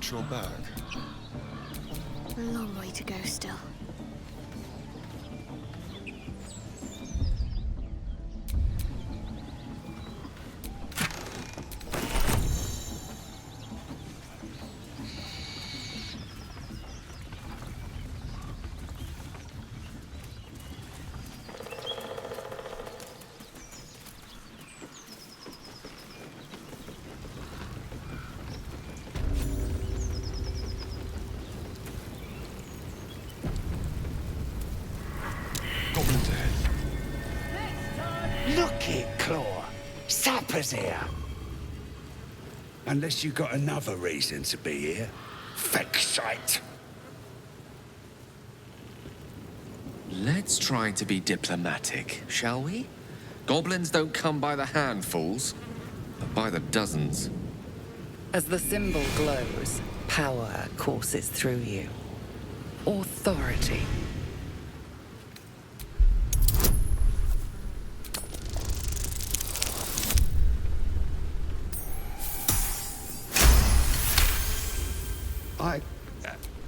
Watch your back. A long way to go still. Goblins ahead. Look it, Claw. Sapper's here. Unless you got another reason to be here. Feck shite. Let's try to be diplomatic, shall we? Goblins don't come by the handfuls, but by the dozens. As the symbol glows, power courses through you. Authority.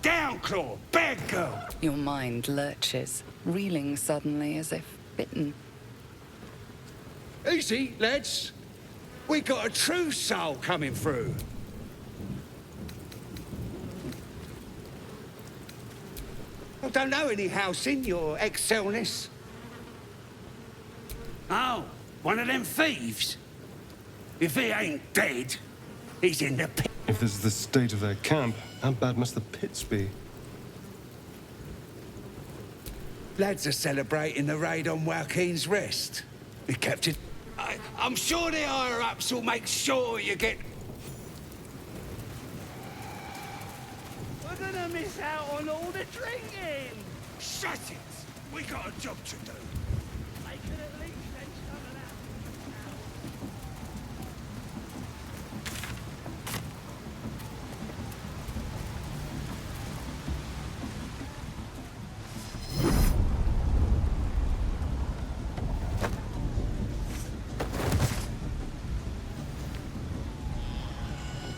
Down, Claw! Bad girl! Your mind lurches, reeling suddenly as if bitten. Easy, lads. We got a true soul coming through. I don't know any house in your excelness. Oh, one of them thieves? If he ain't dead, he's in the pit. If this is the state of their camp, how bad must the pits be? Lads are celebrating the raid on Waukeen's Rest. We captured... I'm sure the higher-ups will make sure you get... We're gonna miss out on all the drinking! Shut it! We got a job to do. I could at least send someone out.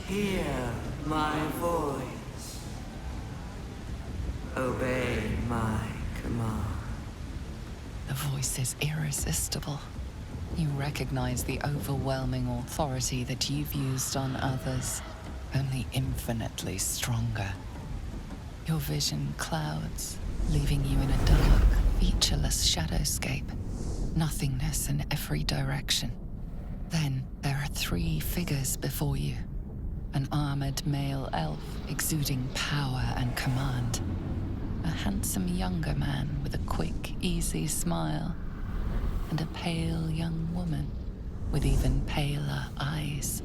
Hear my voice. Obey my command. The voice is irresistible. You recognize the overwhelming authority that you've used on others, only infinitely stronger. Your vision clouds, leaving you in a dark, featureless shadowscape. Nothingness in every direction. Then there are three figures before you. An armored male elf exuding power and command. A handsome younger man with a quick, easy smile. And a pale young woman with even paler eyes.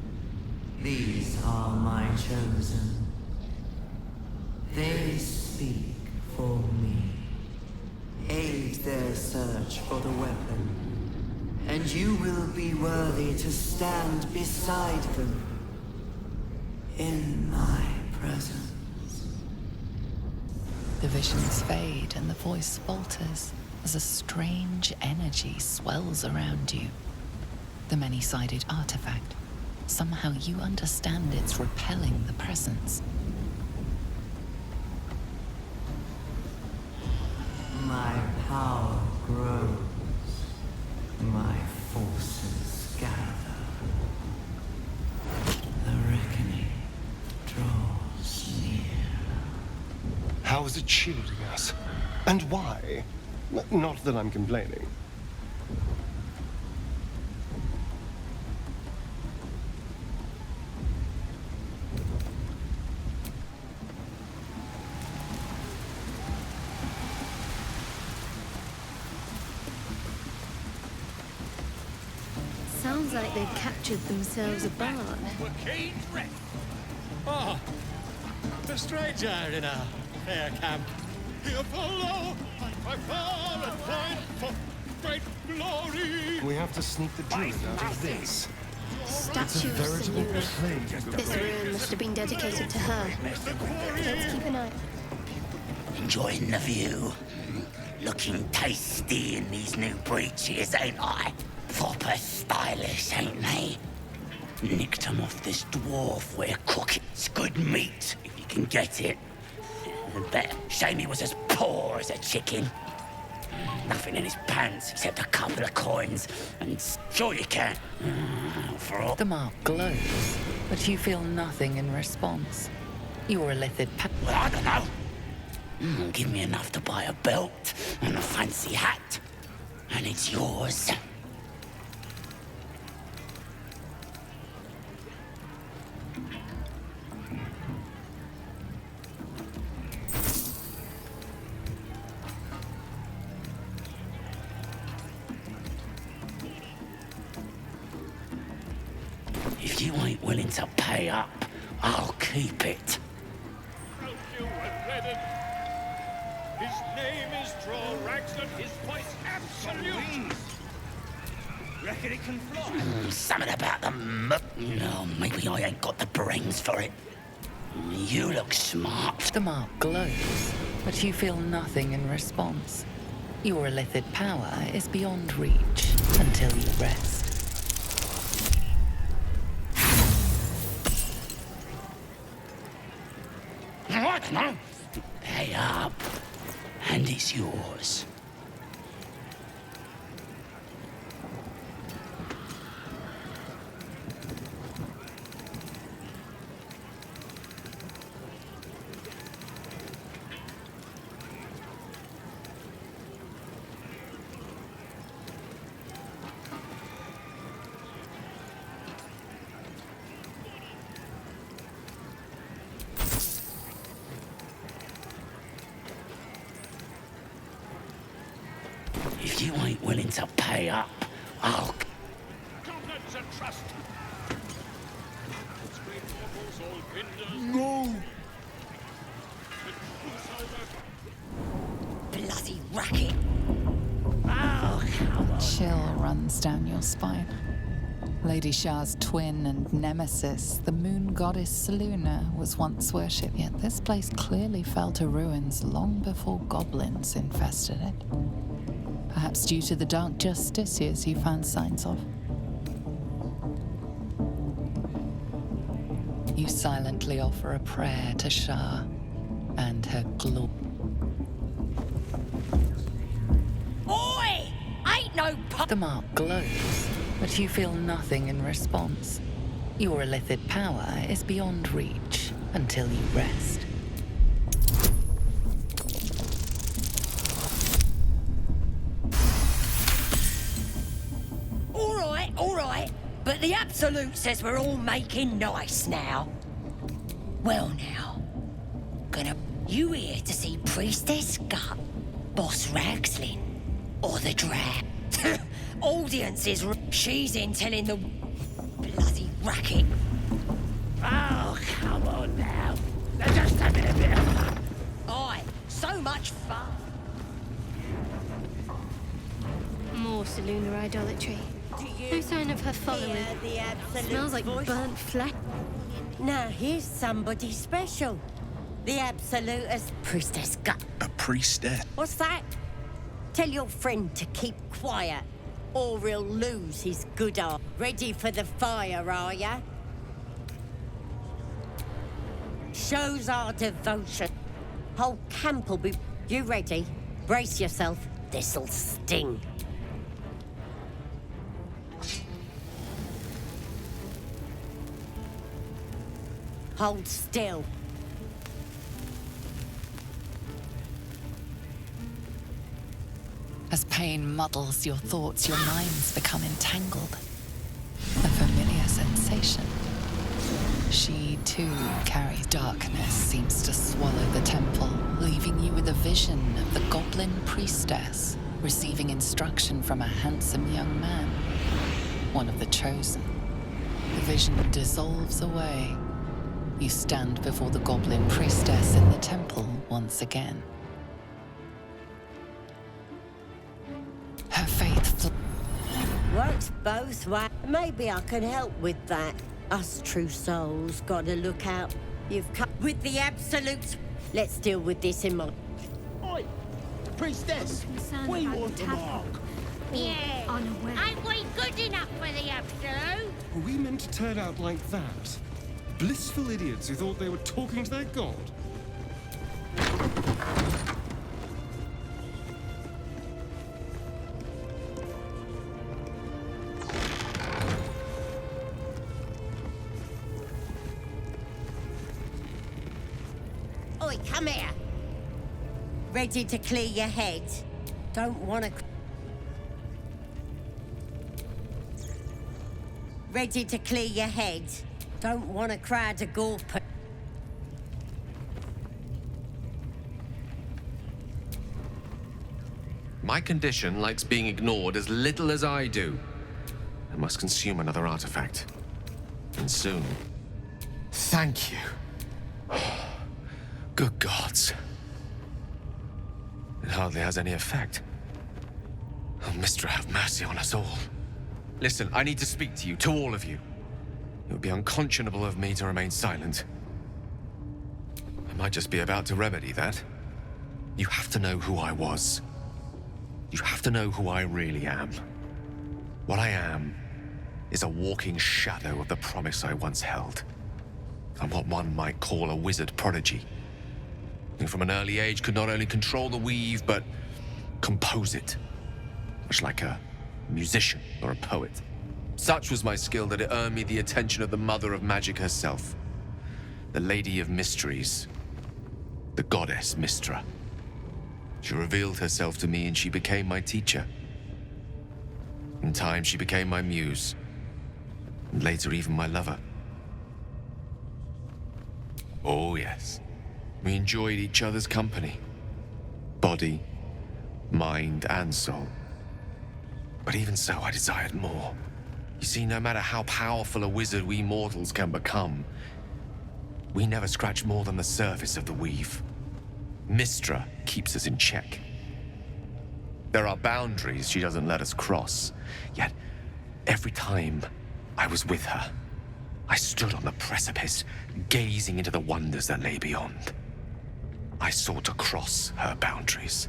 These are my chosen. They speak for me. Aid their search for the weapon, and you will be worthy to stand beside them in my presence. The visions fade and the voice falters as a strange energy swells around you. The many-sided artifact. Somehow you understand it's repelling the presence. My power grows. My forces gather. The reckoning draws near. How is it shielding us? And why? Not that I'm complaining. Sounds like they've captured themselves a bard. Waukeen's Rest. Oh, a stranger in our fair camp. Here follow, by far and fight for great glory. We have to sneak the druid out of this. Statues Veritable salute. plague of This room must have been dedicated to her. Let's keep an eye. Enjoying the view. Looking tasty in these new breeches, ain't I? Proper stylish, ain't they? Nicked him off this dwarf we're cooking. It's good meat, if you can get it. Bet shame he was as poor as a chicken. Nothing in his pants except a couple of coins. And sure you can. For all... The mark glows, but you feel nothing in response. Your illithid Well, I don't know. Give me enough to buy a belt and a fancy hat. And it's yours. If you ain't willing to pay up, I'll keep it. Thank you, Unleaded. His name is Drorax and his voice absolute. Reckon it can fly? Something about the No, maybe I ain't got the brains for it. You look smart. The mark glows, but you feel nothing in response. Your illithid power is beyond reach until you rest. I don't know. Pay up, and it's yours. If you ain't willing to pay up, I'll... Goblins and trust. It's great mortals, all binders. No! Bloody racket. Oh, come on. Chill runs down your spine. Lady Shah's twin and nemesis, the moon goddess Selûne, was once worshipped, yet this place clearly fell to ruins long before goblins infested it. Perhaps due to the dark justiciars you found signs of. You silently offer a prayer to Shah and her glory. Oi! Ain't no The mark glows, but you feel nothing in response. Your illithid power is beyond reach until you rest. All right, but the Absolute says we're all making nice now. Well now, gonna you here to see Priestess Gut, Boss Ragslin, or the Drag? Audience is she's in telling the bloody racket. Oh, come on now. They're just having a bit of fun. Aye, so much fun. More Selûne idolatry. No sign of her following. Smells like burnt flesh. Now here's somebody special. The Absolutist Priestess Gut. A priestess? What's that? Tell your friend to keep quiet, or he'll lose his good art. Ready for the fire, are ya? Shows our devotion. Whole camp'll be... You ready? Brace yourself. This'll sting. Hold still. As pain muddles your thoughts, your minds become entangled. A familiar sensation. She, too, carries darkness, seems to swallow the temple, leaving you with a vision of the goblin priestess receiving instruction from a handsome young man, one of the chosen. The vision dissolves away. You stand before the goblin priestess in the temple once again. Her faith Works both ways. Maybe I can help with that. Us true souls gotta look out. You've come with the absolutes. Let's deal with this in my... Oi! Priestess! We want the mark! Yeah. Unaware. Ain't we good enough for the Absolute? Were we meant to turn out like that? Blissful idiots who thought they were talking to their god? Oi, come here. Ready to clear your head? Don't want to... Ready to clear your head? Don't want to crowd a gorp... My condition likes being ignored as little as I do. I must consume another artifact. And soon. Thank you. Good gods. It hardly has any effect. Oh, Mystra, have mercy on us all. Listen, I need to speak to you, to all of you. It would be unconscionable of me to remain silent. I might just be about to remedy that. You have to know who I was. You have to know who I really am. What I am is a walking shadow of the promise I once held. I'm what one might call a wizard prodigy, who from an early age could not only control the weave, but compose it, much like a musician or a poet. Such was my skill that it earned me the attention of the mother of magic herself, the Lady of Mysteries, the goddess Mystra. She revealed herself to me and she became my teacher. In time, she became my muse, and later even my lover. Oh yes, we enjoyed each other's company. Body, mind, and soul. But even so, I desired more. You see, no matter how powerful a wizard we mortals can become, we never scratch more than the surface of the weave. Mystra keeps us in check. There are boundaries she doesn't let us cross, yet every time I was with her, I stood on the precipice, gazing into the wonders that lay beyond. I sought to cross her boundaries.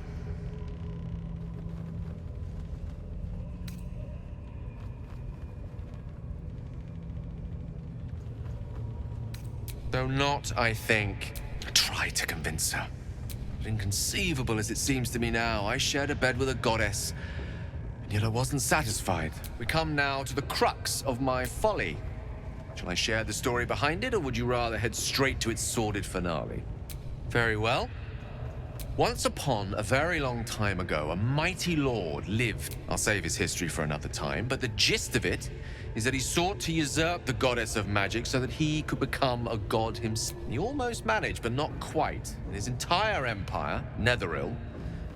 Though not, I think, I tried to convince her. But inconceivable as it seems to me now, I shared a bed with a goddess, and yet I wasn't satisfied. We come now to the crux of my folly. Shall I share the story behind it, or would you rather head straight to its sordid finale? Very well. Once upon a very long time ago, a mighty lord lived. I'll save his history for another time, but the gist of it is that he sought to usurp the goddess of magic so that he could become a god himself. He almost managed, but not quite. And his entire empire, Netheril,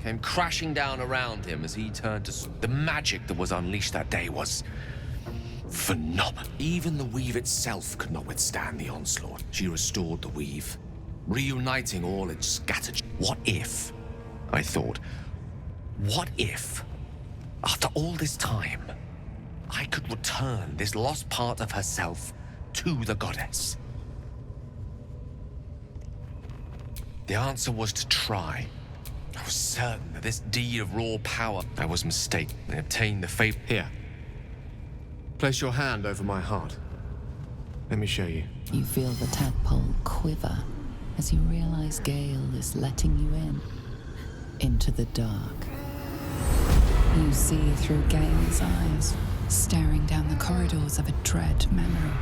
came crashing down around him as he turned to... The magic that was unleashed that day was phenomenal. Even the weave itself could not withstand the onslaught. She restored the weave, reuniting all its scattered... What if, I thought, what if, after all this time, I could return this lost part of herself to the goddess? The answer was to try. I was certain that this deed of raw power... I was mistaken. I obtained the favor... Here. Place your hand over my heart. Let me show you. You feel the tadpole quiver as you realize Gale is letting you into the dark. You see through Gale's eyes, staring down the corridors of a dread memory.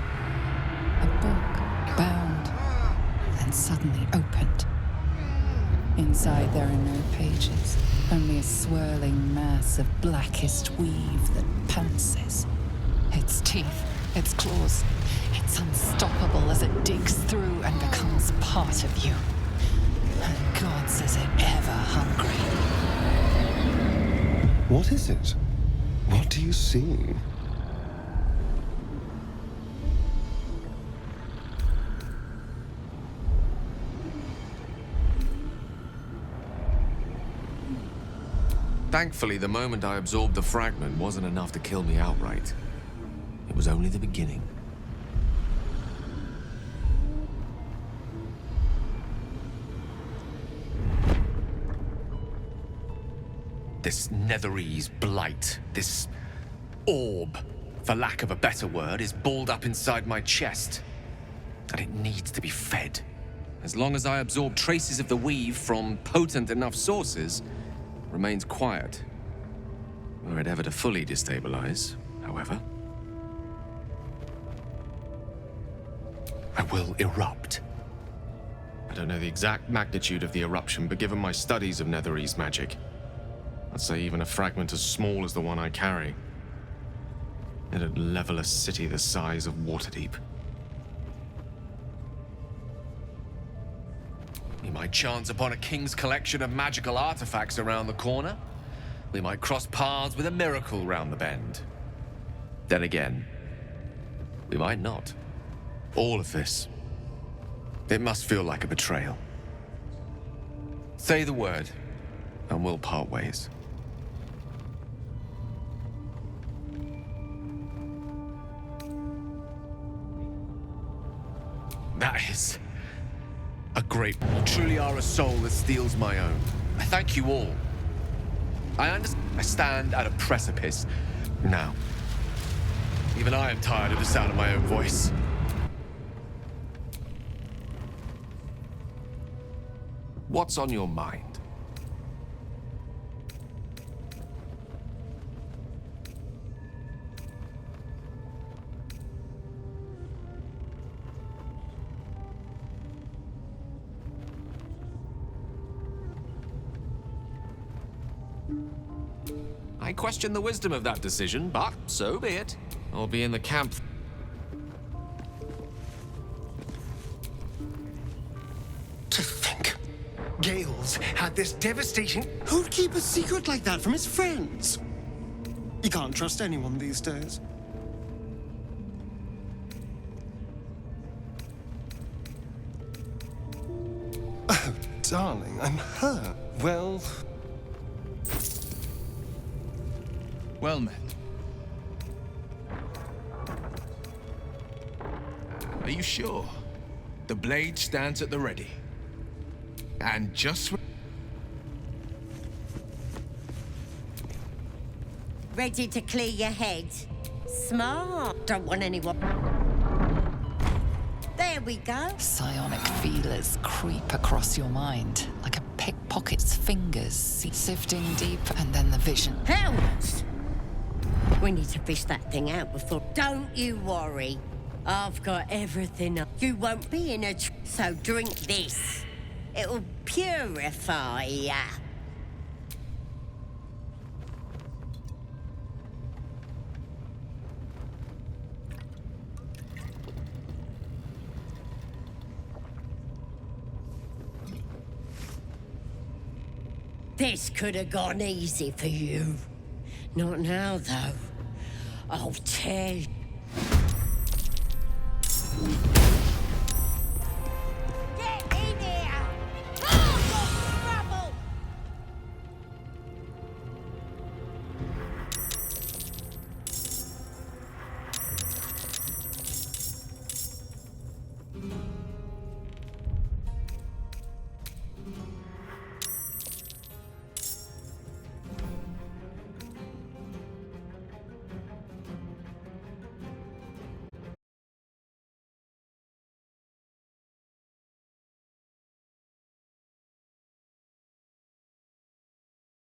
A book, bound, then suddenly opened. Inside there are no pages, only a swirling mass of blackest weave that pounces. Its teeth, its claws, it's unstoppable as it digs through and becomes part of you. And God says it ever hungry. What is it? What do you see? Thankfully, the moment I absorbed the fragment wasn't enough to kill me outright. It was only the beginning. This Netherese blight, this orb, for lack of a better word, is balled up inside my chest. And it needs to be fed. As long as I absorb traces of the weave from potent enough sources, it remains quiet. Were it ever to fully destabilize, however, I will erupt. I don't know the exact magnitude of the eruption, but given my studies of Netherese magic, I'd say even a fragment as small as the one I carry, it'd level a city the size of Waterdeep. We might chance upon a king's collection of magical artifacts around the corner. We might cross paths with a miracle round the bend. Then again, we might not. All of this, it must feel like a betrayal. Say the word, and we'll part ways. That is a great... You truly are a soul that steals my own. I thank you all. I understand. I stand at a precipice now. Even I am tired of the sound of my own voice. What's on your mind? I question the wisdom of that decision, but so be it. I'll be in the camp. To think, Gales had this devastating... Who'd keep a secret like that from his friends? You can't trust anyone these days. Oh, darling, I'm hurt. Well... Well met. Are you sure? The blade stands at the ready. And just... Ready to clear your head? Smart. Don't want anyone... There we go. Psionic feelers creep across your mind, like a pickpocket's fingers, sifting deep, and then the vision. Helms! We need to fish that thing out before... Don't you worry. I've got everything. You won't be in a... So drink this. It'll purify ya. This could have gone easy for you. Not now, though. I'll tell you.